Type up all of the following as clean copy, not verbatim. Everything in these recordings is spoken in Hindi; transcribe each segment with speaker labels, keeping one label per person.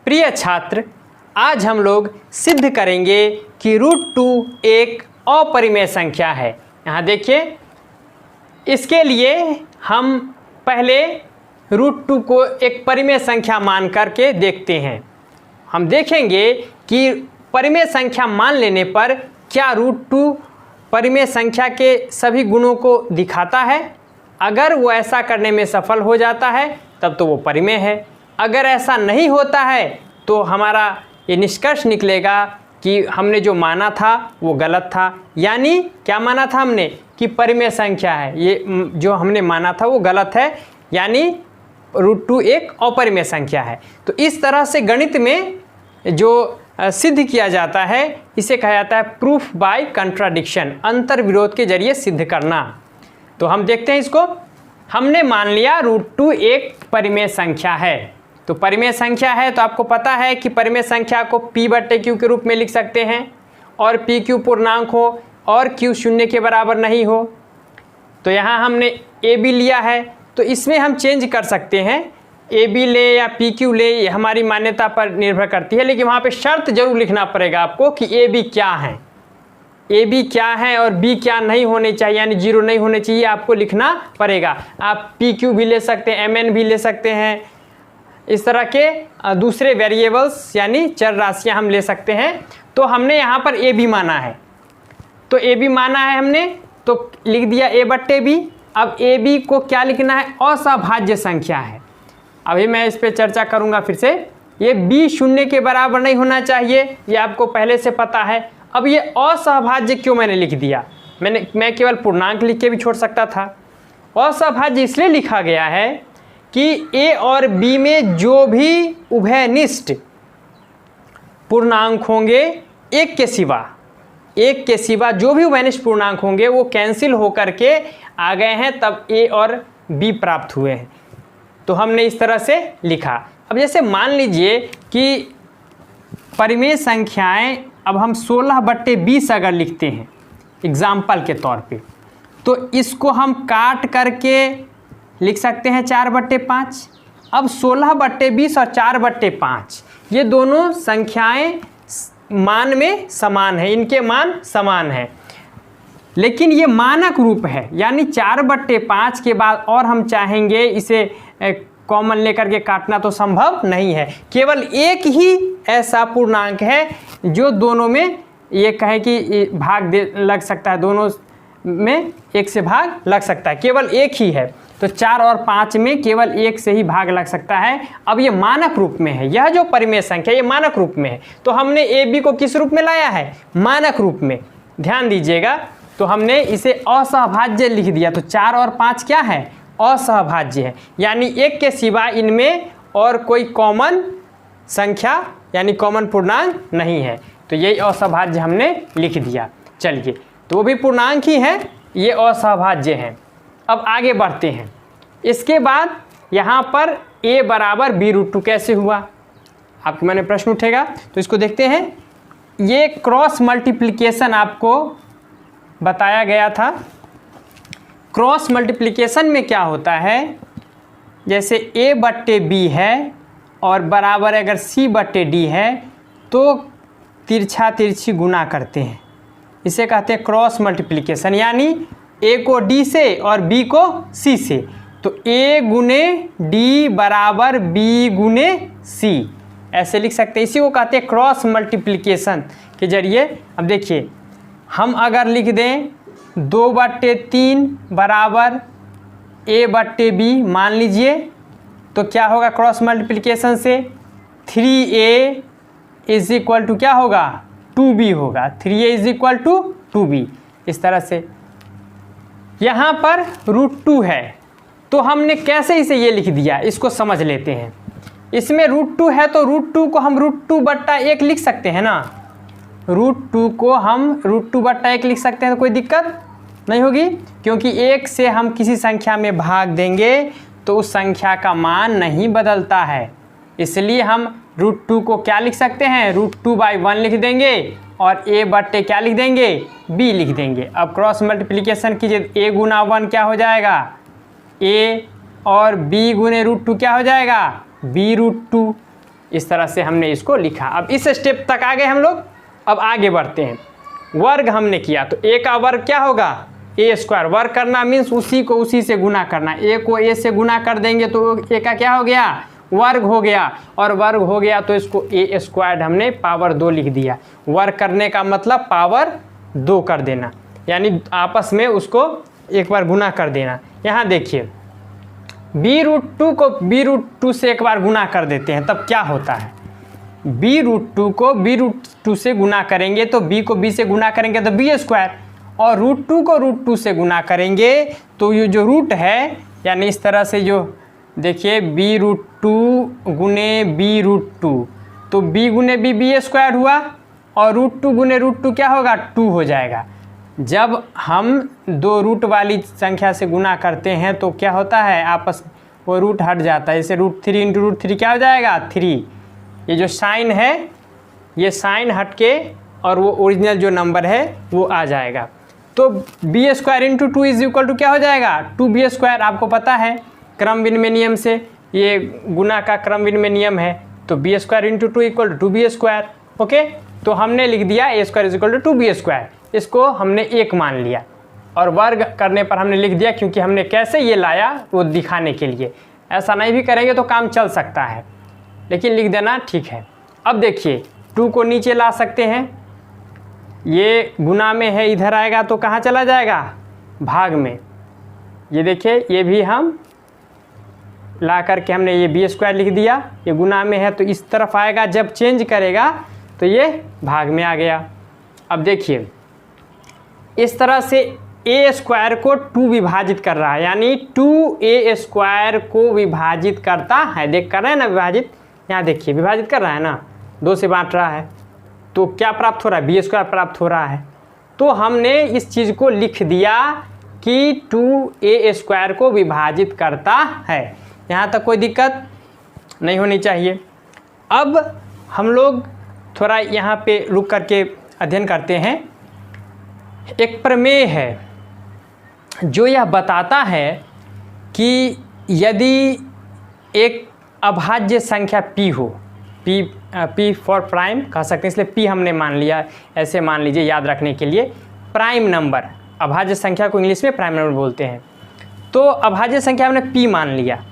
Speaker 1: प्रिय छात्र, आज हम लोग सिद्ध करेंगे कि √2 एक अपरिमेय संख्या है। यहाँ देखिए, इसके लिए हम पहले √2 को एक परिमेय संख्या मान करके देखते हैं। हम देखेंगे कि परिमेय संख्या मान लेने पर क्या √2 परिमेय संख्या के सभी गुणों को दिखाता है। अगर वो ऐसा करने में सफल हो जाता है तब तो वो परिमेय है। अगर ऐसा नहीं होता है तो हमारा ये निष्कर्ष निकलेगा कि हमने जो माना था वो गलत था। यानी क्या माना था हमने कि परिमेय संख्या है, ये जो हमने माना था वो गलत है, यानी √2 एक अपरिमेय संख्या है। तो इस तरह से गणित में जो सिद्ध किया जाता है इसे कहा जाता है प्रूफ बाय कंट्राडिक्शन, अंतर विरोध के जरिए सिद्ध करना। तो हम देखते हैं इसको। हमने मान लिया √2 एक परिमेय संख्या है। तो परिमेय संख्या है तो आपको पता है कि परिमेय संख्या को P/Q के रूप में लिख सकते हैं और PQ पूर्णांक हो और Q शून्य के बराबर नहीं हो। तो यहाँ हमने AB लिया है तो इसमें हम चेंज कर सकते हैं, AB ले या PQ ले, ये हमारी मान्यता पर निर्भर करती है। लेकिन वहाँ पे शर्त जरूर लिखना पड़ेगा आपको कि AB क्या है, AB क्या है और B क्या नहीं होने चाहिए, यानी 0 नहीं होने चाहिए, आपको लिखना पड़ेगा। आप PQ भी ले सकते हैं, MN भी ले सकते हैं, इस तरह के दूसरे वेरिएबल्स यानी चर राशियाँ हम ले सकते हैं। तो हमने यहाँ पर AB माना है, तो AB माना है हमने तो लिख दिया A/B। अब AB को क्या लिखना है, असहभाज्य संख्या है। अभी मैं इस पर चर्चा करूंगा फिर से। ये B शून्य के बराबर नहीं होना चाहिए, ये आपको पहले से पता है। अब ये असहभाज्य क्यों मैंने लिख दिया, मैं केवल पूर्णांक लिख के भी छोड़ सकता था। असहभाज्य इसलिए लिखा गया है कि A और B में जो भी उभयनिष्ठ पूर्णांक होंगे, एक के सिवा जो भी उभयनिष्ठ पूर्णांक होंगे वो कैंसिल होकर के आ गए हैं, तब A और B प्राप्त हुए हैं। तो हमने इस तरह से लिखा। अब जैसे मान लीजिए कि परिमेय संख्याएं, अब हम 16/20 अगर लिखते हैं एग्जाम्पल के तौर पे, तो इसको हम काट करके लिख सकते हैं 4/5। अब 16/20 और 4/5 ये दोनों संख्याएं मान में समान है, इनके मान समान हैं, लेकिन ये मानक रूप है, यानी 4/5 के बाद और हम चाहेंगे इसे कॉमन लेकर के काटना तो संभव नहीं है। केवल एक ही ऐसा पूर्णांक है जो दोनों में ये कहे कि भाग लग सकता है, दोनों में एक से भाग लग सकता है, केवल एक ही है। तो 4 और 5 में केवल एक से ही भाग लग सकता है। अब ये मानक रूप में है, यह जो परिमेय संख्या ये मानक रूप में है। तो हमने AB को किस रूप में लाया है, मानक रूप में। ध्यान दीजिएगा, तो हमने इसे असहभाज्य लिख दिया। तो 4 और 5 क्या है, असहभाज्य है, यानी एक के सिवा इनमें और कोई कॉमन संख्या यानी कॉमन पूर्णांक नहीं है। तो यही असहभाज्य हमने लिख दिया। चलिए, तो वो भी पूर्णांक ही है, ये असहभाज्य हैं। अब आगे बढ़ते हैं। इसके बाद यहाँ पर A बराबर B√2 कैसे हुआ, आपके मन में प्रश्न उठेगा, तो इसको देखते हैं। ये क्रॉस मल्टीप्लिकेशन आपको बताया गया था। क्रॉस मल्टीप्लिकेशन में क्या होता है, जैसे A/B है और बराबर अगर C/D है तो तिरछा तिरछी गुना करते हैं, इसे कहते हैं क्रॉस मल्टीप्लिकेशन। यानी A को D से और B को C से, तो A गुने D बराबर B गुने C, ऐसे लिख सकते हैं। इसी को कहते हैं क्रॉस मल्टीप्लिकेशन के जरिए। अब देखिए, हम अगर लिख दें 2/3 बराबर A/B मान लीजिए, तो क्या होगा क्रॉस मल्टीप्लिकेशन से, 3A इज इक्वल टू क्या होगा, 2B होगा। 3A is equal to 2B। इस तरह से यहाँ पर √2 है, तो हमने कैसे इसे ये लिख दिया, इसको समझ लेते हैं। इसमें √2 है तो √2 को हम √2/1 लिख सकते हैं ना। √2 को हम √2/1 लिख सकते हैं, तो कोई दिक्कत नहीं होगी, क्योंकि 1 से हम किसी संख्या में भाग देंगे तो उस संख्या का मान नहीं बदलता है। इसलिए हम √2 को क्या लिख सकते हैं, √2/1 लिख देंगे और A/, क्या लिख देंगे, B लिख देंगे। अब क्रॉस मल्टीप्लिकेशन कीजिए, A गुना 1 क्या हो जाएगा, A, और B गुने √2 क्या हो जाएगा, B√2। इस तरह से हमने इसको लिखा। अब इस स्टेप तक आ गए हम लोग। अब आगे बढ़ते हैं। वर्ग हमने किया तो a का वर्ग क्या होगा, a स्क्वायर। वर्ग करना मीन्स उसी को उसी से गुना करना। a को a से गुना कर देंगे तो a का क्या हो गया, वर्ग हो गया। और वर्ग हो गया तो इसको a स्क्वायर हमने पावर 2 लिख दिया। वर्ग करने का मतलब पावर 2 कर देना, यानी आपस में उसको एक बार गुना कर देना। यहाँ देखिए b√2 को b√2 से एक बार गुना कर देते हैं, तब क्या होता है, b√2 को b√2 से गुना करेंगे तो b को b से गुना करेंगे तो b स्क्वायर, और √2 को √2 से गुना करेंगे तो ये जो रूट है, यानी इस तरह से जो देखिए b√2 गुने b√2, तो b गुने b स्क्वायर हुआ, और √2 गुने √2 क्या होगा, 2 हो जाएगा। जब हम दो रूट वाली संख्या से गुना करते हैं तो क्या होता है, आपस वो रूट हट जाता है। जैसे √3 इंटू √3 क्या हो जाएगा, 3। ये जो साइन है ये साइन हट के और वो ओरिजिनल जो नंबर है वो आ जाएगा। तो b square into 2 is equal to क्या हो जाएगा, 2b स्क्वायर। आपको पता है क्रम विनिमय नियम से ये गुना का क्रम विनिमय नियम है, तो b square into 2 equal to 2b square. Okay, तो हमने लिख दिया a square is equal to 2b square. इसको हमने 1 मान लिया, और वर्ग करने पर हमने लिख दिया, क्योंकि हमने कैसे ये लाया वो दिखाने के लिए। ऐसा नहीं भी करेंगे तो काम चल सकता है, लेकिन लिख देना ठीक है। अब देखिए 2 को नीचे ला सकते हैं, ये गुना में है, इधर आएगा तो कहाँ चला जाएगा, भाग में। ये देखिए ये भी हम ला करके हमने ये b स्क्वायर लिख दिया, ये गुना में है तो इस तरफ आएगा, जब चेंज करेगा तो ये भाग में आ गया। अब देखिए इस तरह से a स्क्वायर को 2 विभाजित कर रहा है, यानी 2a स्क्वायर को विभाजित करता है। देख कर रहे हैं ना विभाजित, यहाँ देखिए विभाजित कर रहा है ना, 2 से बांट रहा है, तो क्या प्राप्त हो रहा है, b स्क्वायर प्राप्त हो रहा है। तो हमने इस चीज़ को लिख दिया कि 2a स्क्वायर को विभाजित करता है। यहाँ तक कोई दिक्कत नहीं होनी चाहिए। अब हम लोग थोड़ा यहाँ पे रुक करके अध्ययन करते हैं। एक प्रमेय है जो यह बताता है कि यदि एक अभाज्य संख्या p हो, p फॉर प्राइम कह सकते हैं, इसलिए p हमने मान लिया, ऐसे मान लीजिए याद रखने के लिए। प्राइम नंबर, अभाज्य संख्या को इंग्लिश में प्राइम नंबर बोलते हैं। तो अभाज्य संख्या हमने p मान लिया।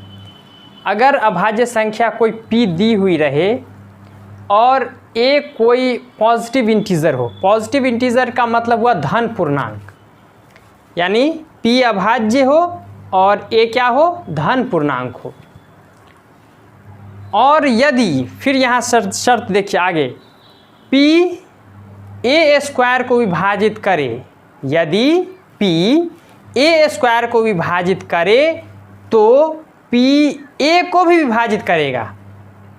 Speaker 1: अगर अभाज्य संख्या कोई p दी हुई रहे और a कोई पॉजिटिव इंटीजर हो, पॉजिटिव इंटीजर का मतलब हुआ धन पूर्णांक, यानी p अभाज्य हो और a क्या हो, धन पूर्णांक हो। और यदि फिर यहाँ शर्त देखिए आगे, p a स्क्वायर को विभाजित करे, यदि p a स्क्वायर को विभाजित करे तो p a को भी विभाजित करेगा।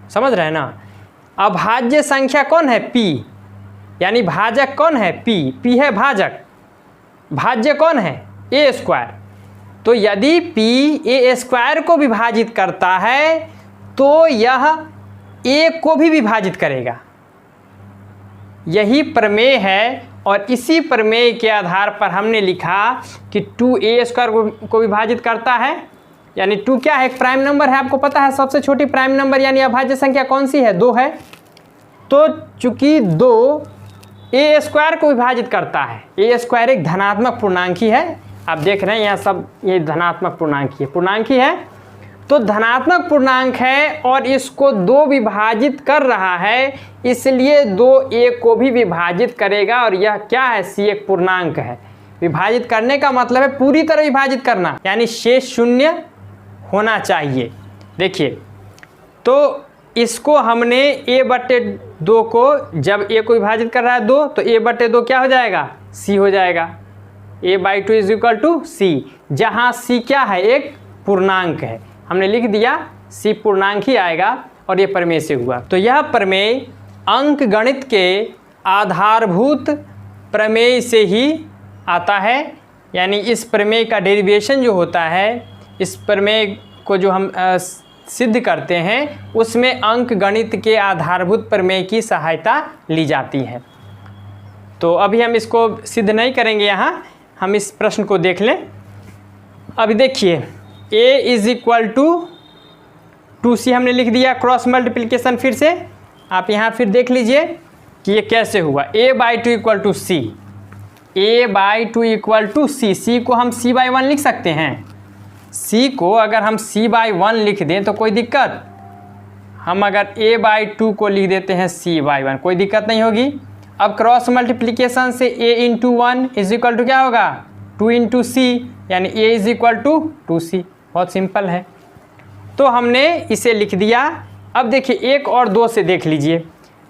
Speaker 1: समझ रहे हैं ना, अभाज्य संख्या कौन है, p, यानी भाजक कौन है, p है भाजक, भाज्य कौन है, a स्क्वायर। तो यदि p a स्क्वायर को विभाजित करता है तो यह a को भी विभाजित करेगा। यही प्रमेय है, और इसी प्रमेय के आधार पर हमने लिखा कि 2a स्क्वायर को विभाजित करता है, यानी 2 क्या है, एक प्राइम नंबर है। आपको पता है सबसे छोटी प्राइम नंबर यानी अभाज्य संख्या कौन सी है, 2 है। तो चूंकि 2 a स्क्वायर को विभाजित करता है, a स्क्वायर एक धनात्मक पूर्णांक ही है। आप देख रहे हैं यहाँ सब ये धनात्मक पूर्णांक ही है। तो धनात्मक पूर्णांक है और इसको 2 विभाजित कर रहा है, इसलिए 2a को भी विभाजित करेगा। और यह क्या है, c एक पूर्णांक है। विभाजित करने का मतलब है पूरी तरह विभाजित करना, यानी शेष शून्य होना चाहिए। देखिए तो इसको हमने a/2 को, जब a को विभाजित कर रहा है 2, तो a/2 क्या हो जाएगा, c हो जाएगा। a/2 is equal to c, जहाँ c क्या है, एक पूर्णांक है। हमने लिख दिया c पूर्णांक ही आएगा, और ये प्रमेय से हुआ। तो यह प्रमेय अंक गणित के आधारभूत प्रमेय से ही आता है, यानी इस प्रमेय का डेरिवेशन जो होता है, इस प्रमेय को जो हम सिद्ध करते हैं उसमें अंक गणित के आधारभूत प्रमेय की सहायता ली जाती है। तो अभी हम इसको सिद्ध नहीं करेंगे, यहाँ हम इस प्रश्न को देख लें। अभी देखिए a is equal to 2c हमने लिख दिया क्रॉस मल्टीप्लिकेशन। फिर से आप यहाँ फिर देख लीजिए कि ये कैसे हुआ। a/2 equal to C, a/2 equal to C. C को हम c/1 लिख सकते हैं। c को अगर हम c/1 लिख दें तो कोई दिक्कत, हम अगर a/2 को लिख देते हैं c/1, कोई दिक्कत नहीं होगी। अब क्रॉस मल्टीप्लिकेशन से a into 1 is equal to क्या होगा 2 इंटू सी, यानी a is equal to 2c। बहुत सिंपल है, तो हमने इसे लिख दिया। अब देखिए 1 और 2 से देख लीजिए,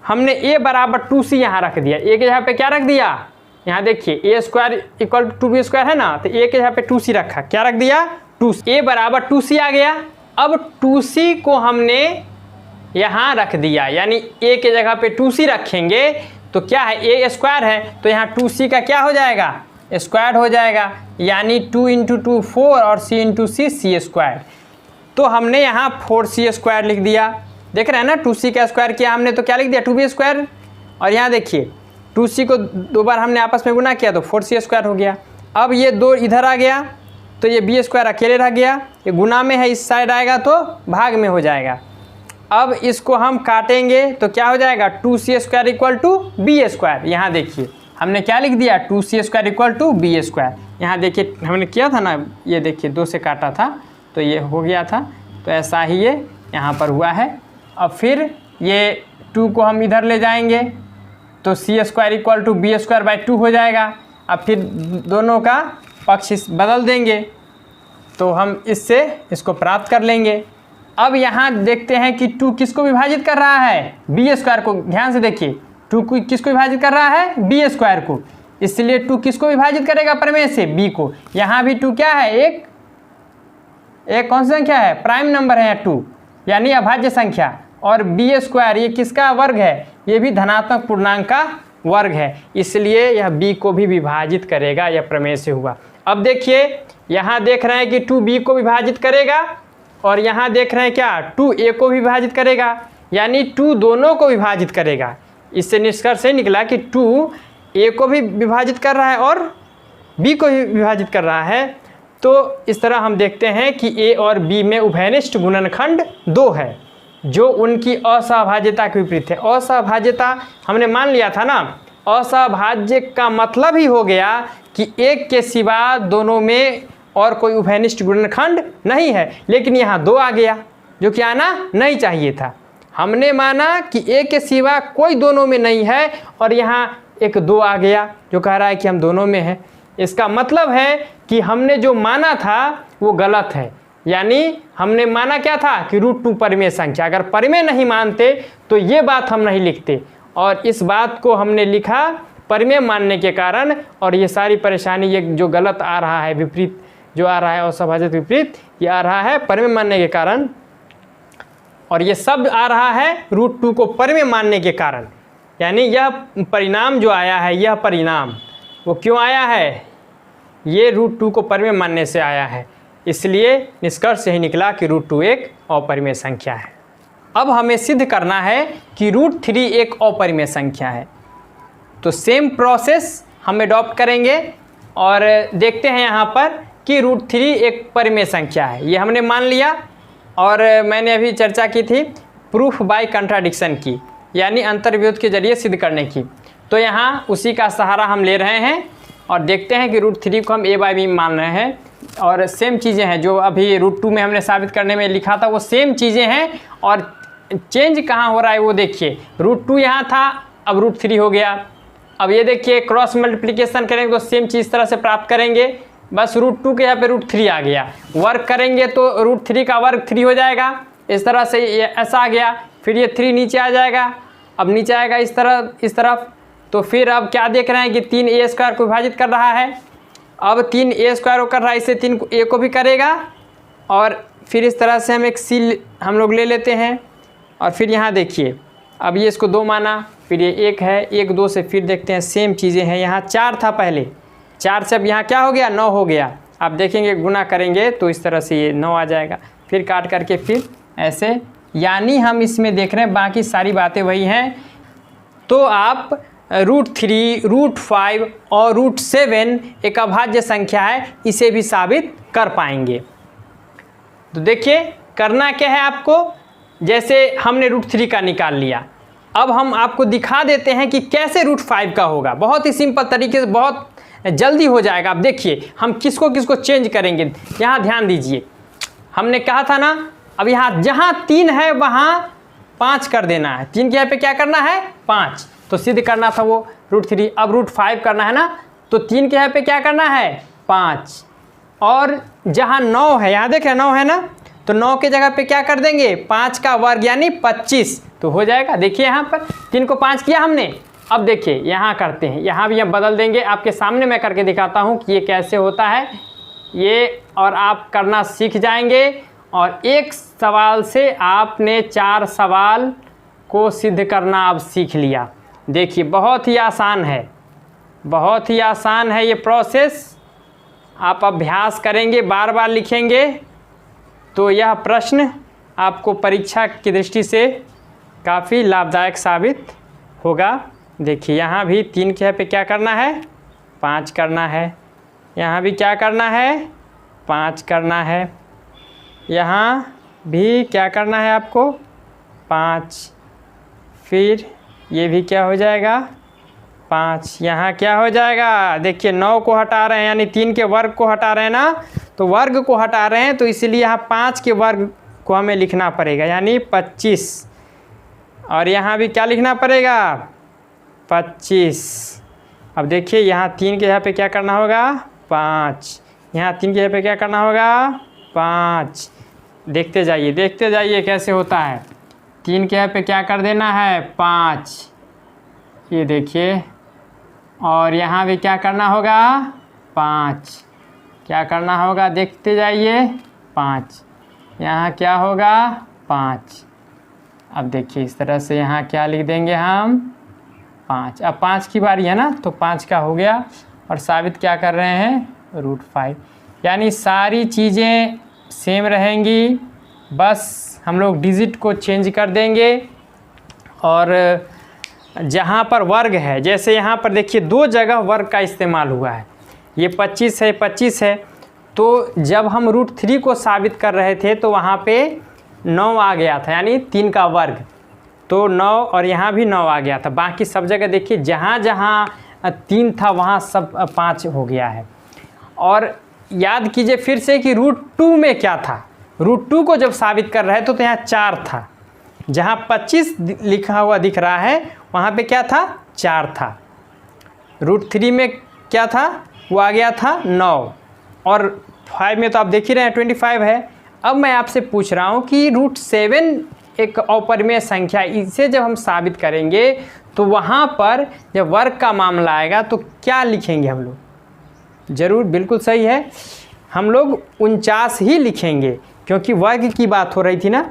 Speaker 1: हमने a बराबर 2c यहाँ रख दिया। a के यहाँ पे क्या रख दिया, यहाँ देखिए a square equal to 2b square है ना, तो a के यहाँ पे 2c रखा, क्या रख दिया 2, a बराबर 2c आ गया। अब 2c को हमने यहाँ रख दिया, यानी a के जगह पे 2c रखेंगे तो क्या है a स्क्वायर है, तो यहाँ 2c का क्या हो जाएगा स्क्वायर हो जाएगा, यानी 2 इंटू 2 4 और c इंटू सी सी स्क्वायर। तो हमने यहाँ 4c स्क्वायर लिख दिया। देख रहे हैं ना 2c का स्क्वायर किया हमने तो क्या लिख दिया 2b स्क्वायर। और यहाँ देखिए 2c को 2 बार हमने आपस में गुना किया तो 4c स्क्वायर हो गया। अब ये 2 इधर आ गया तो ये b स्क्वायर अकेले रह गया, ये गुना में है, इस साइड आएगा तो भाग में हो जाएगा। अब इसको हम काटेंगे तो क्या हो जाएगा 2c square equal to b square. यहाँ देखिए हमने क्या लिख दिया 2c square equal to b square. यहाँ देखिए हमने किया था ना, ये देखिए 2 से काटा था तो ये हो गया था, तो ऐसा ही ये यहाँ पर हुआ है। अब फिर ये 2 को हम इधर ले जाएंगे तो c square equal to b square by 2 हो जाएगा। अब फिर दोनों का पक्ष बदल देंगे तो हम इससे इसको प्राप्त कर लेंगे। अब यहाँ देखते हैं कि 2 किसको विभाजित कर रहा है b स्क्वायर को। ध्यान से देखिए 2 को किसको विभाजित कर रहा है b स्क्वायर को, इसलिए 2 किसको विभाजित करेगा प्रमेय से b को। यहाँ भी 2 क्या है एक कौन सी संख्या है प्राइम नंबर है 2, यानी अभाज्य संख्या। और b स्क्वायर ये किसका वर्ग है, ये भी धनात्मक पूर्णांक का वर्ग है, इसलिए यह b को भी विभाजित करेगा, यह प्रमेय से हुआ। अब देखिए यहाँ देख रहे हैं कि 2b को विभाजित करेगा और यहाँ देख रहे हैं क्या 2a को भी विभाजित करेगा, यानी 2 दोनों को विभाजित करेगा। इससे निष्कर्ष ये निकला कि 2a को भी विभाजित कर रहा है और b को भी विभाजित कर रहा है। तो इस तरह हम देखते हैं कि a और b में उभयनिष्ठ गुणनखंड 2 है जो उनकी असहभाज्यता के विपरीत है। असहभाज्यता हमने मान लिया था ना, असहभाज्य का मतलब ही हो गया कि एक के सिवा दोनों में और कोई उभयनिष्ठ गुणनखंड नहीं है, लेकिन यहाँ 2 आ गया जो कि आना नहीं चाहिए था। हमने माना कि एक के सिवा कोई दोनों में नहीं है और यहाँ एक 2 आ गया जो कह रहा है कि हम दोनों में हैं। इसका मतलब है कि हमने जो माना था वो गलत है, यानी हमने माना क्या था कि √2 परिमेय संख्या। अगर परिमेय नहीं मानते तो ये बात हम नहीं लिखते, और इस बात को हमने लिखा परिमेय मानने के कारण। और ये सारी परेशानी ये जो गलत आ रहा है, विपरीत जो आ रहा है असहभाज्य विपरीत, ये आ रहा है परिमेय मानने के कारण, और ये सब आ रहा है √2 को परिमेय मानने के कारण। यानी यह परिणाम जो आया है, यह परिणाम वो क्यों आया है, ये √2 को परिमेय मानने से आया है। इसलिए निष्कर्ष यही निकला कि √2 एक अपरिमेय संख्या है। अब हमें सिद्ध करना है कि √3 एक अपरिमेय संख्या है। तो सेम प्रोसेस हम अडॉप्ट करेंगे और देखते हैं यहाँ पर कि √3 एक परिमेय संख्या है, ये हमने मान लिया। और मैंने अभी चर्चा की थी प्रूफ बाय कंट्राडिक्शन की, यानी अंतर्विरोध के जरिए सिद्ध करने की। तो यहाँ उसी का सहारा हम ले रहे हैं और देखते हैं कि √3 को हम a/b मान रहे हैं। और सेम चीज़ें हैं जो अभी √2 में हमने साबित करने में लिखा था, वो सेम चीज़ें हैं। और चेंज कहाँ हो रहा है वो देखिए, √2 यहाँ था, अब √3 हो गया। अब ये देखिए क्रॉस मल्टीप्लिकेशन करेंगे तो सेम चीज़ तरह से प्राप्त करेंगे, बस √2 के यहाँ पे √3 आ गया। वर्ग करेंगे तो √3 का वर्ग 3 हो जाएगा, इस तरह से ये ऐसा आ गया। फिर ये 3 नीचे आ जाएगा, अब नीचे आएगा इस तरफ। तो फिर अब क्या देख रहे हैं कि 3a स्क्वायर को विभाजित कर रहा है। अब 3a स्क्वायर को कर रहा है, इससे 3a को भी करेगा। और फिर इस तरह से हम एक c हम लोग ले लेते हैं। और फिर यहाँ देखिए अब ये इसको 2 माना, फिर ये 1 है, 1 2 से फिर देखते हैं सेम चीज़ें हैं। यहाँ 4 था पहले, 4 से अब यहाँ क्या हो गया 9 हो गया। आप देखेंगे गुना करेंगे तो इस तरह से ये 9 आ जाएगा, फिर काट करके फिर ऐसे, यानी हम इसमें देख रहे हैं बाकी सारी बातें वही हैं। तो आप √3, √5 और √7 एक अभाज्य संख्या है, इसे भी साबित कर पाएंगे। तो देखिए करना क्या है आपको, जैसे हमने √3 का निकाल लिया, अब हम आपको दिखा देते हैं कि कैसे √5 का होगा। बहुत ही सिंपल तरीके से, बहुत जल्दी हो जाएगा। आप देखिए हम किसको किसको चेंज करेंगे, यहाँ ध्यान दीजिए। हमने कहा था ना, अब यहाँ जहाँ 3 है वहाँ 5 कर देना है। 3 के यहाँ पे क्या करना है 5, तो सिद्ध करना था वो √3। अब √5 करना है ना, तो 3 के यहाँ पे क्या करना है 5, और जहाँ 9 है, यहाँ देख रहे 9 है ना, तो 9 के जगह पे क्या कर देंगे 5 का वर्ग यानी 25, तो हो जाएगा। देखिए यहाँ पर 3 को 5 किया हमने। अब देखिए यहाँ करते हैं, यहाँ भी हम बदल देंगे। आपके सामने मैं करके दिखाता हूँ कि ये कैसे होता है ये, और आप करना सीख जाएंगे। और एक सवाल से आपने 4 सवाल को सिद्ध करना अब सीख लिया। देखिए बहुत ही आसान है, बहुत ही आसान है ये प्रोसेस। आप अभ्यास करेंगे, बार बार लिखेंगे, तो यह प्रश्न आपको परीक्षा की दृष्टि से काफ़ी लाभदायक साबित होगा। देखिए यहाँ भी 3 के पे क्या करना है 5 करना है, यहाँ भी क्या करना है 5 करना है, यहाँ भी क्या करना है आपको 5, फिर ये भी क्या हो जाएगा 5, यहाँ क्या हो जाएगा, देखिए 9 को हटा रहे हैं यानी 3 के वर्ग को हटा रहे हैं ना, तो वर्ग को हटा रहे हैं, तो इसलिए यहाँ 5 के वर्ग को हमें लिखना पड़ेगा यानी 25, और यहाँ भी क्या लिखना पड़ेगा 25। अब देखिए यहाँ 3 के यहाँ पे क्या करना होगा 5, यहाँ 3 के यहाँ पे क्या करना होगा 5। देखते जाइए कैसे होता है। 3 के यहाँ पे क्या कर देना है 5, ये देखिए, और यहाँ भी क्या करना होगा 5, क्या करना होगा देखते जाइए 5, यहाँ क्या होगा 5। अब देखिए इस तरह से यहाँ क्या लिख देंगे हम 5। अब 5 की बारी है ना, तो 5 का हो गया, और साबित क्या कर रहे हैं √5, यानी सारी चीज़ें सेम रहेंगी, बस हम लोग डिजिट को चेंज कर देंगे। और जहाँ पर वर्ग है, जैसे यहाँ पर देखिए 2 जगह वर्ग का इस्तेमाल हुआ है, ये 25 है 25 है, तो जब हम √3 को साबित कर रहे थे तो वहाँ पे 9 आ गया था यानी 3 का वर्ग, तो 9, और यहाँ भी 9 आ गया था। बाकी सब जगह देखिए जहाँ जहाँ 3 था वहाँ सब 5 हो गया है। और याद कीजिए फिर से कि √2 में क्या था, √2 को जब साबित कर रहे थे तो यहाँ 4 था, जहाँ 25 लिखा हुआ दिख रहा है वहाँ पे क्या था 4 था। √3 में क्या था वो आ गया था 9, और 5 में तो आप देख ही रहे हैं 25 है। अब मैं आपसे पूछ रहा हूँ कि √7 एक अपरिमेय संख्या, इसे जब हम साबित करेंगे तो वहाँ पर जब वर्ग का मामला आएगा तो क्या लिखेंगे हम लोग, ज़रूर बिल्कुल सही है, हम लोग 49 ही लिखेंगे, क्योंकि वर्ग की बात हो रही थी ना।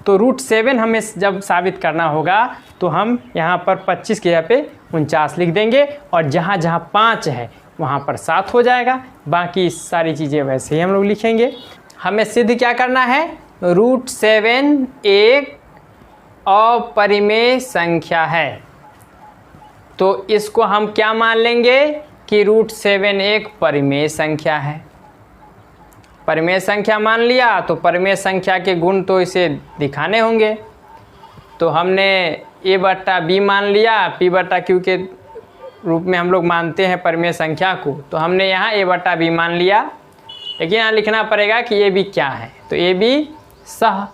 Speaker 1: तो √7 हमें जब साबित करना होगा तो हम यहाँ पर 25 के जगह पे 49 लिख देंगे, और जहाँ जहाँ 5 है वहाँ पर 7 हो जाएगा, बाकी सारी चीज़ें वैसे ही हम लोग लिखेंगे। हमें सिद्ध क्या करना है, √7 एक अपरिमेय संख्या है, तो इसको हम क्या मान लेंगे कि √7 एक परिमेय संख्या है। परिमेय संख्या मान लिया तो परिमेय संख्या के गुण तो इसे दिखाने होंगे, तो हमने a/b मान लिया, p/q के रूप में हम लोग मानते हैं परिमेय संख्या को, तो हमने यहाँ a/b मान लिया। लेकिन यहाँ लिखना पड़ेगा कि a b क्या है, तो a b सह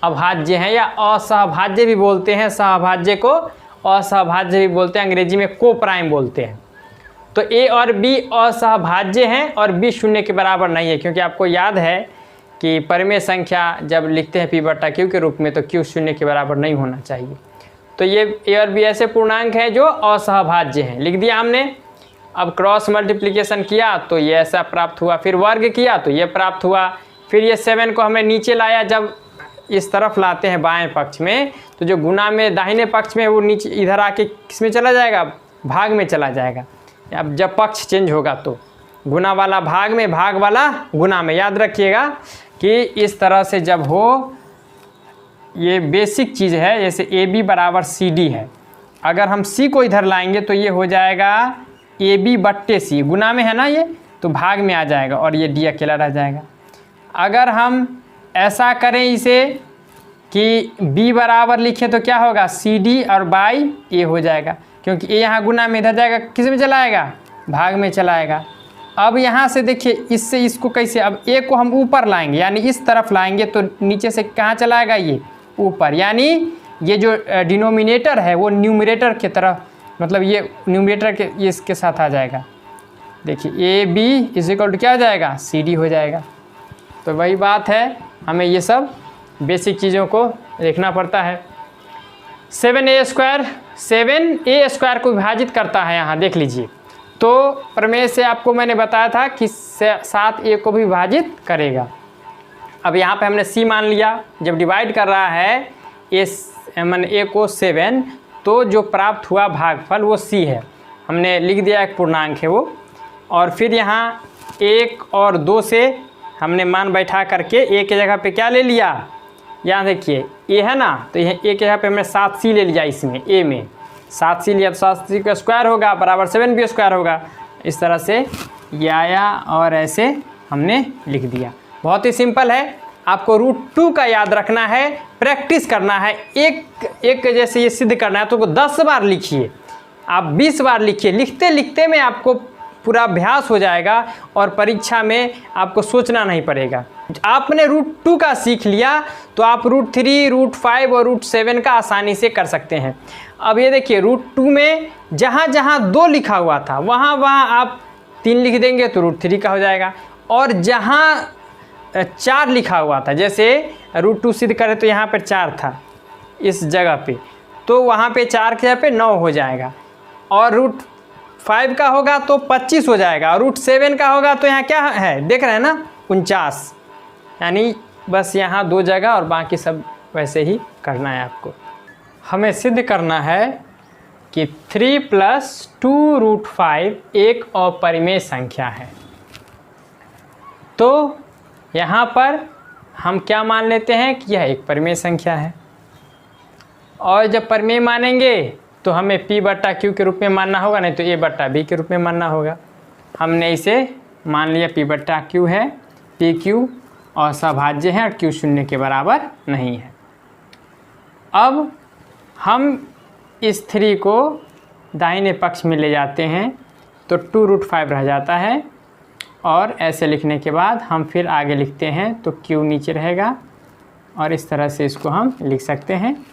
Speaker 1: अभाज्य है, या असहभाज्य भी बोलते हैं, सहभाज्य को असहभाज्य भी बोलते हैं, अंग्रेजी में को प्राइम बोलते हैं। तो a और b असहभाज्य हैं और b 0 के बराबर नहीं है, क्योंकि आपको याद है कि परिमेय संख्या जब लिखते हैं p/q के रूप में तो q 0 के बराबर नहीं होना चाहिए। तो ये a और b ऐसे पूर्णांक हैं जो असहभाज्य हैं, लिख दिया हमने। अब क्रॉस मल्टीप्लिकेशन किया तो ये ऐसा प्राप्त हुआ, फिर वर्ग किया तो ये प्राप्त हुआ, फिर ये 7 को हमने नीचे लाया, जब इस तरफ लाते हैं बाएं पक्ष में तो जो गुना में दाहिने पक्ष में वो नीचे इधर आके किस में चला जाएगा, भाग में चला जाएगा। अब जब पक्ष चेंज होगा तो गुना वाला भाग में, भाग वाला गुना में, याद रखिएगा कि इस तरह से जब हो, ये बेसिक चीज़ है। जैसे AB बराबर CD है, अगर हम C को इधर लाएंगे तो ये हो जाएगा AB/C, गुना में है ना ये, तो भाग में आ जाएगा और ये D अकेला रह जाएगा। अगर हम ऐसा करें इसे कि b बराबर लिखे तो क्या होगा CD और बाई a हो जाएगा, क्योंकि a यहाँ गुना में इधर जाएगा, किस में चला आएगा, भाग में चला आएगा। अब यहाँ से देखिए इससे इसको कैसे, अब a को हम ऊपर लाएंगे यानी इस तरफ लाएंगे तो नीचे से कहाँ चला आएगा, ये ऊपर, यानी ये जो डिनोमिनेटर है वो न्यूमरेटर की तरफ, मतलब ये न्यूमरेटर के ये इसके साथ आ जाएगा। देखिए AB इक्वल टू क्या हो जाएगा, CD हो जाएगा। तो वही बात है, हमें ये सब बेसिक चीज़ों को देखना पड़ता है। 7a² को विभाजित करता है, यहाँ देख लीजिए। तो प्रमेय से आपको मैंने बताया था कि 7a को भी विभाजित करेगा। अब यहाँ पे हमने c मान लिया, जब डिवाइड कर रहा है a को 7, तो जो प्राप्त हुआ भागफल वो c है, हमने लिख दिया, एक पूर्णांक है वो। और फिर यहाँ 1 और 2 से हमने मान बैठा करके a के जगह पे क्या ले लिया, यहाँ देखिए a है ना, तो यह a के जगह पे हमने 7c ले लिया, इसमें a में 7c लिया तो 7c का स्क्वायर होगा बराबर 7b² होगा। इस तरह से ये आया और ऐसे हमने लिख दिया। बहुत ही सिंपल है, आपको √2 का याद रखना है, प्रैक्टिस करना है, एक जैसे ये सिद्ध करना है तो 10 बार लिखिए, आप 20 बार लिखिए, लिखते लिखते में आपको पूरा अभ्यास हो जाएगा और परीक्षा में आपको सोचना नहीं पड़ेगा। आपने √2 का सीख लिया तो आप √3, √5 और √7 का आसानी से कर सकते हैं। अब ये देखिए √2 में जहाँ जहाँ 2 लिखा हुआ था वहाँ वहाँ आप 3 लिख देंगे तो √3 का हो जाएगा, और जहाँ 4 लिखा हुआ था, जैसे √2 सिद्ध करें तो यहाँ पर 4 था इस जगह पे, तो वहाँ पे 4 के जगह पे 9 हो जाएगा, और √5 का होगा तो 25 हो जाएगा, और √7 का होगा तो यहाँ क्या है देख रहे हैं ना, 49। यानी बस यहाँ 2 जगह और बाकी सब वैसे ही करना है आपको। हमें सिद्ध करना है कि 3 + 2√5 एक अपरिमेय संख्या है। तो यहाँ पर हम क्या मान लेते हैं कि यह एक परिमेय संख्या है, और जब परिमेय मानेंगे तो हमें P/Q के रूप में मानना होगा, नहीं तो A/B के रूप में मानना होगा। हमने इसे मान लिया P/Q है, PQ असाभाज्य है और Q 0 के बराबर नहीं है। अब हम इस 3 को दाहिने पक्ष में ले जाते हैं तो 2√5 रह जाता है, और ऐसे लिखने के बाद हम फिर आगे लिखते हैं तो Q नीचे रहेगा, और इस तरह से इसको हम लिख सकते हैं।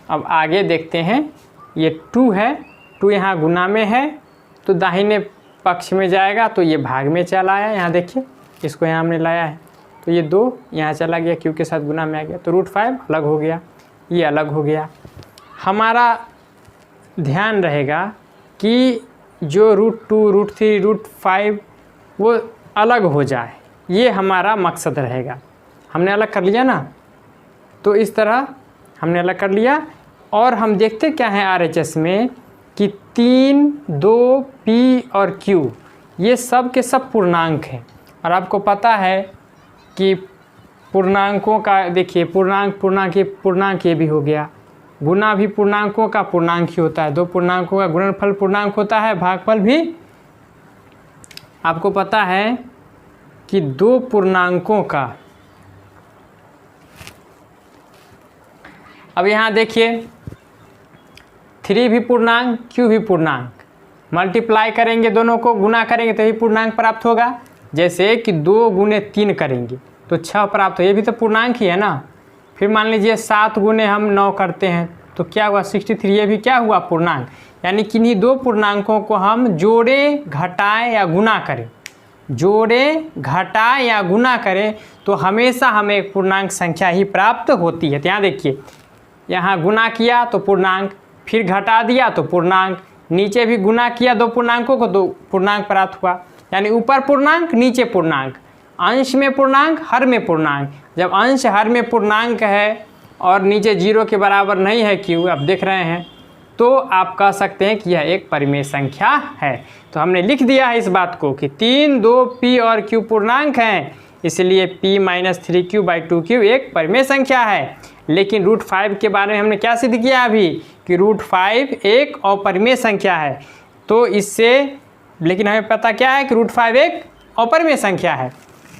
Speaker 1: अब आगे देखते हैं, ये 2 है, 2 यहाँ गुना में है तो दाहिने पक्ष में जाएगा तो ये भाग में चला आया, यहाँ देखिए इसको यहाँ हमने लाया है तो ये 2 यहाँ चला गया, Q के साथ गुना में आ गया, तो √5 अलग हो गया, ये अलग हो गया। हमारा ध्यान रहेगा कि जो √2, √3, √5 वो अलग हो जाए, ये हमारा मकसद रहेगा। हमने अलग कर लिया ना, तो इस तरह हमने अलग कर लिया, और हम देखते क्या है RHS में कि 3, 2, P और Q ये सब के सब पूर्णांक हैं। और आपको पता है कि पूर्णांकों का, देखिए पूर्णांक ये भी हो गया, गुना भी पूर्णांकों का पूर्णांक ही होता है, 2 पूर्णांकों का गुणनफल पूर्णांक होता है, भागफल भी। आपको पता है कि 2 पूर्णांकों का, अब यहाँ देखिए 3 भी पूर्णांक, Q भी पूर्णांक, मल्टीप्लाई करेंगे दोनों को, गुना करेंगे तभी पूर्णांक प्राप्त होगा। जैसे कि 2 गुने 3 करेंगे तो 6 प्राप्त हो, ये भी तो पूर्णांक ही है ना। फिर मान लीजिए 7 गुने हम 9 करते हैं तो क्या हुआ 63, ये भी क्या हुआ पूर्णांक। यानी किन्हीं 2 पूर्णांकों को हम जोड़ें, घटाएं या गुना करें, जोड़ें, घटाएं या गुना करें तो हमेशा हमें एक पूर्णांक संख्या ही प्राप्त होती है। तो यहाँ देखिए, यहाँ गुना किया तो पूर्णांक, फिर घटा दिया तो पूर्णांक, नीचे भी गुना किया 2 पूर्णांकों को, 2 पूर्णांक प्राप्त हुआ। यानी ऊपर पूर्णांक, नीचे पूर्णांक, अंश में पूर्णांक, हर में पूर्णांक। जब अंश हर में पूर्णांक है और नीचे 0 के बराबर नहीं है Q, आप देख रहे हैं, तो आप कह सकते हैं कि यह एक परिमेय संख्या है। तो हमने लिख दिया है इस बात को कि 3, 2, P और Q पूर्णांक हैं, इसलिए P - 3Q/2Q एक परिमेय संख्या है। लेकिन √5 के बारे में हमने क्या सिद्ध किया अभी कि √5 एक अपरिमेय संख्या है। तो इससे, लेकिन हमें पता क्या है कि √5 एक अपरिमेय संख्या है,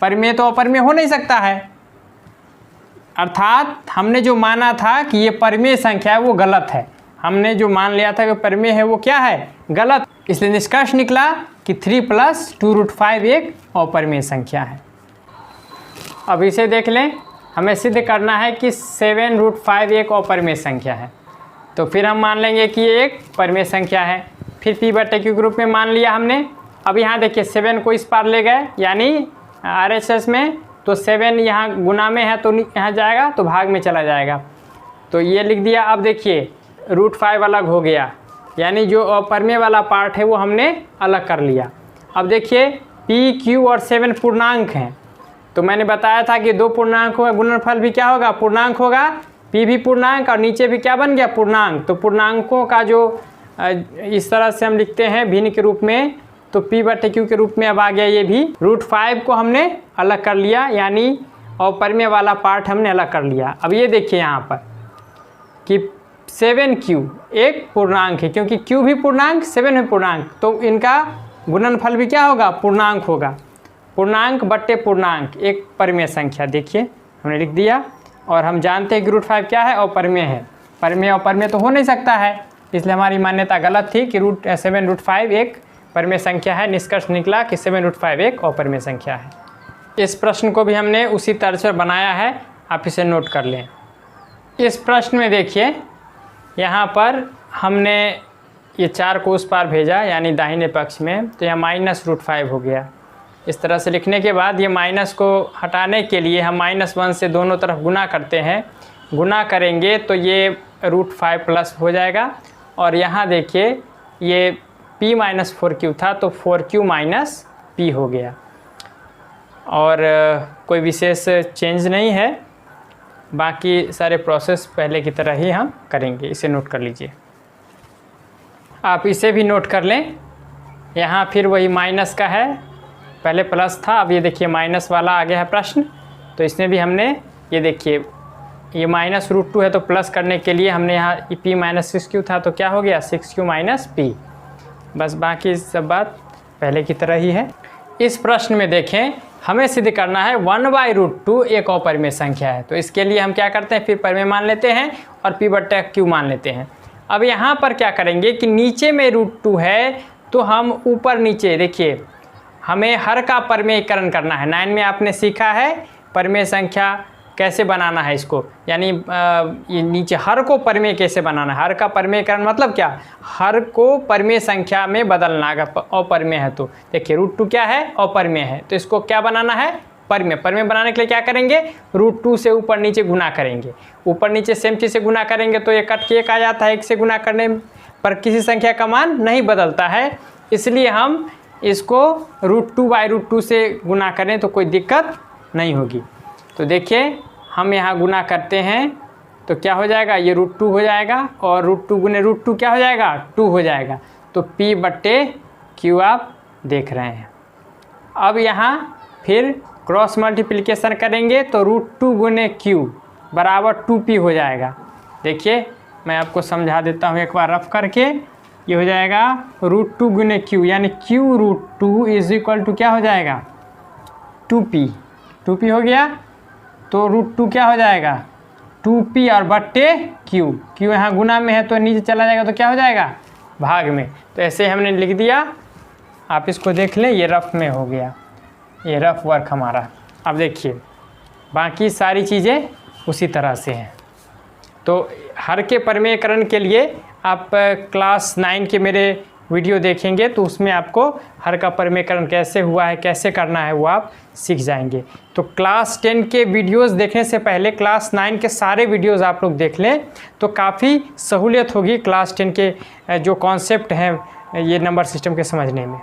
Speaker 1: परिमेय तो अपरिमेय हो नहीं सकता है। अर्थात हमने जो माना था कि ये परिमेय संख्या है वो गलत है। हमने जो मान लिया था कि परिमेय है वो क्या है, गलत। इसलिए निष्कर्ष निकला कि 3 + 2√5 एक अपरिमेय संख्या है। अब इसे देख लें, हमें सिद्ध करना है कि 7√5 एक अपरिमेय संख्या है। तो फिर हम मान लेंगे कि ये एक परिमेय संख्या है। फिर P/Q के रूप में मान लिया हमने। अब यहाँ देखिए 7 को इस पार ले गए यानी RHS में, तो 7 यहाँ गुना में है तो यहाँ जाएगा तो भाग में चला जाएगा, तो ये लिख दिया। अब देखिए √5 अलग हो गया यानी जो अपरिमेय वाला पार्ट है वो हमने अलग कर लिया। अब देखिए P, Q और 7 पूर्णांक हैं, तो मैंने बताया था कि 2 पूर्णांकों का गुणनफल भी क्या होगा, पूर्णांक होगा। P भी पूर्णांक और नीचे भी क्या बन गया, पूर्णांक। तो पूर्णांकों का जो इस तरह से हम लिखते हैं भिन्न के रूप में, तो P/Q के रूप में अब आ गया ये भी। √5 को हमने अलग कर लिया यानी अपरिमेय वाला पार्ट हमने अलग कर लिया। अब ये देखिए यहाँ पर कि 7Q एक पूर्णांक है, क्योंकि Q भी पूर्णांक 7 भी पूर्णांक, तो इनका गुणनफल भी क्या होगा, पूर्णांक होगा। पूर्णांक बट्टे पूर्णांक एक परिमेय संख्या, देखिए हमने लिख दिया। और हम जानते हैं कि √5 क्या है, अपरिमेय है। परिमेय अपरिमेय तो हो नहीं सकता है, इसलिए हमारी मान्यता गलत थी कि 7√5 एक परिमेय संख्या है। निष्कर्ष निकला कि 7√5 एक अपरिमेय संख्या है। इस प्रश्न को भी हमने उसी तर्ज पर बनाया है, आप इसे नोट कर लें। इस प्रश्न में देखिए यहाँ पर हमने ये 4 को उस पार भेजा यानी दाहिने पक्ष में, तो यहाँ -√5 हो गया। इस तरह से लिखने के बाद ये माइनस को हटाने के लिए हम -1 से दोनों तरफ गुना करते हैं। गुना करेंगे तो ये √5 प्लस हो जाएगा। और यहाँ देखिए ये P - 4Q था तो 4Q - P हो गया। और कोई विशेष चेंज नहीं है, बाकी सारे प्रोसेस पहले की तरह ही हम करेंगे। इसे नोट कर लीजिए, आप इसे भी नोट कर लें। यहाँ फिर वही माइनस का है, पहले प्लस था, अब ये देखिए माइनस वाला आ गया है प्रश्न। तो इसमें भी हमने ये देखिए ये -√2 है तो प्लस करने के लिए हमने यहाँ P - 6Q था तो क्या हो गया 6Q - P। बस बाकी सब बात पहले की तरह ही है। इस प्रश्न में देखें हमें सिद्ध करना है 1/√2 एक अपरिमेय संख्या है। तो इसके लिए हम क्या करते हैं, फिर परिमेय मान लेते हैं और P/Q मान लेते हैं। अब यहाँ पर क्या करेंगे कि नीचे में √2 है तो हम ऊपर नीचे देखिए हमें हर का परिमेयकरण करना है। 9 में आपने सीखा है परिमेय संख्या कैसे बनाना है इसको, यानी ये नीचे हर को परिमेय कैसे बनाना है। हर का परिमेयकरण मतलब क्या, हर को परिमेय संख्या में बदलना। अगर अपरिमेय है तो देखिए √2 क्या है, अपरिमेय है, तो इसको क्या बनाना है, परिमेय। परिमेय बनाने के लिए क्या करेंगे, √2 से ऊपर नीचे गुना करेंगे। ऊपर नीचे सेम चीज़ से गुना करेंगे तो ये कट के 1 आ जाता है। 1 से गुना करने पर किसी संख्या का मान नहीं बदलता है, इसलिए हम इसको √2/√2 से गुना करें तो कोई दिक्कत नहीं होगी। तो देखिए हम यहाँ गुना करते हैं तो क्या हो जाएगा, ये √2 हो जाएगा और √2 गुने √2 क्या हो जाएगा, 2 हो जाएगा। तो P/Q आप देख रहे हैं। अब यहाँ फिर क्रॉस मल्टीप्लिकेशन करेंगे तो √2 गुने Q बराबर 2P हो जाएगा। देखिए मैं आपको समझा देता हूँ एक बार रफ करके। ये हो जाएगा √2 गुने Q यानी Q√2 = क्या हो जाएगा, 2P। 2P हो गया तो √2 क्या हो जाएगा, 2P और बट्टे Q। Q यहाँ गुना में है तो नीचे चला जाएगा तो क्या हो जाएगा, भाग में। तो ऐसे हमने लिख दिया, आप इसको देख लें, ये रफ में हो गया, ये रफ वर्क हमारा। अब देखिए बाकी सारी चीज़ें उसी तरह से हैं। तो हर के परिमेयकरण के लिए आप क्लास 9 के मेरे वीडियो देखेंगे तो उसमें आपको हर का परिमेयकरण कैसे हुआ है, कैसे करना है, वो आप सीख जाएंगे। तो क्लास 10 के वीडियोस देखने से पहले क्लास 9 के सारे वीडियोस आप लोग देख लें तो काफ़ी सहूलियत होगी क्लास 10 के जो कॉन्सेप्ट हैं ये नंबर सिस्टम के समझने में।